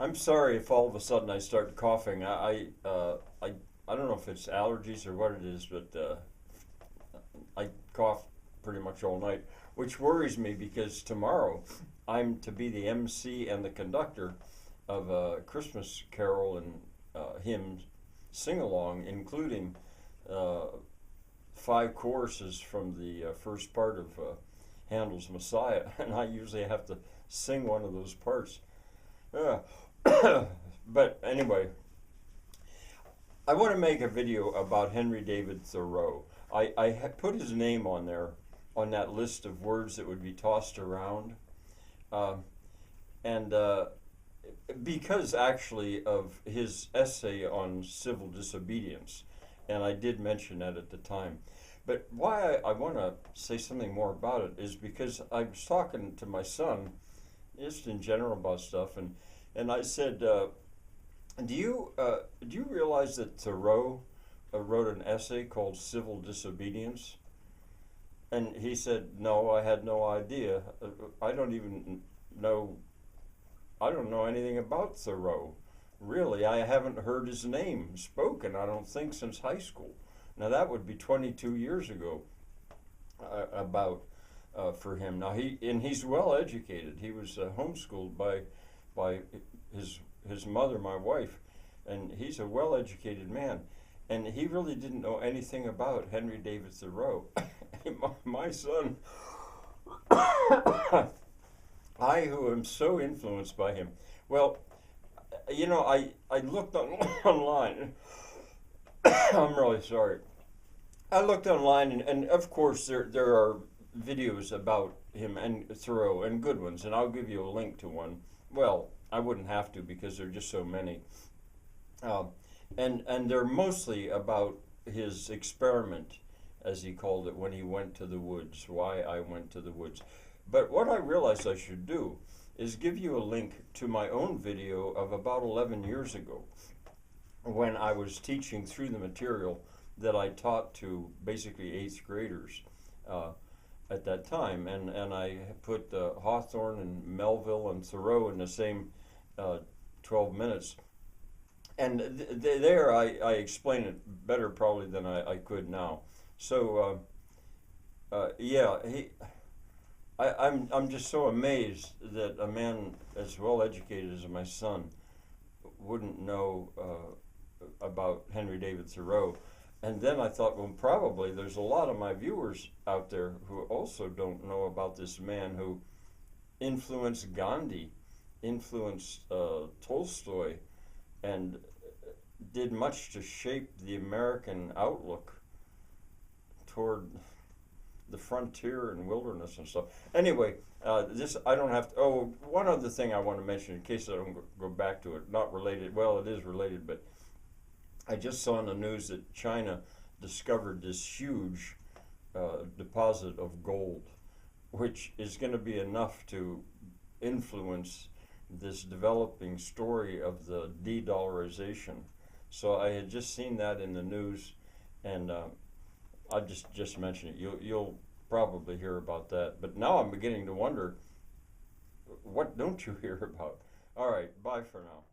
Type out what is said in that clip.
I'm sorry if all of a sudden I start coughing. I don't know if it's allergies or what it is, but I cough pretty much all night, which worries me because tomorrow I'm to be the MC and the conductor of a Christmas carol and hymn sing along, including uh, five choruses from the first part of Handel's Messiah, and I usually have to sing one of those parts. Yeah. But anyway, I want to make a video about Henry David Thoreau. I put his name on there on that list of words that would be tossed around. Uh, and because actually of his essay on civil disobedience, and I did mention that at the time. But why I want to say something more about it is because I was talking to my son just in general about stuff, and I said, do you realize that Thoreau wrote an essay called Civil Disobedience? And he said, no, I had no idea. I don't even know, I don't know anything about Thoreau. Really, I haven't heard his name spoken, I don't think, since high school. Now that would be 22 years ago about for him. Now he's well educated. He was homeschooled by his mother, my wife, and he's a well educated man. And he really didn't know anything about Henry David Thoreau. My son, I who am so influenced by him. Well, you know, I looked online. I'm really sorry. I looked online, and of course there are videos about him and Thoreau, and good ones, and I'll give you a link to one. Well, I wouldn't have to because there are just so many. Uh, and they're mostly about his experiment, as he called it, when he went to the woods, why I went to the woods. But what I realized I should do is give you a link to my own video of about 11 years ago when I was teaching through the material that I taught to basically 8th graders at that time. And I put Hawthorne and Melville and Thoreau in the same 12 minutes. And there I explain it better probably than I could now. So yeah, I'm just so amazed that a man as well educated as my son wouldn't know about Henry David Thoreau. And then I thought, well, probably there's a lot of my viewers out there who also don't know about this man who influenced Gandhi, influenced Tolstoy, and did much to shape the American outlook toward the frontier and wilderness and stuff. Anyway, this I don't have to. Oh, one other thing I want to mention in case I don't go back to it. Not related. Well, it is related, but I just saw in the news that China discovered this huge deposit of gold, which is going to be enough to influence this developing story of the de-dollarization. So I had just seen that in the news, and I just mentioned it. You'll probably hear about that. But now I'm beginning to wonder, what don't you hear about? All right, bye for now.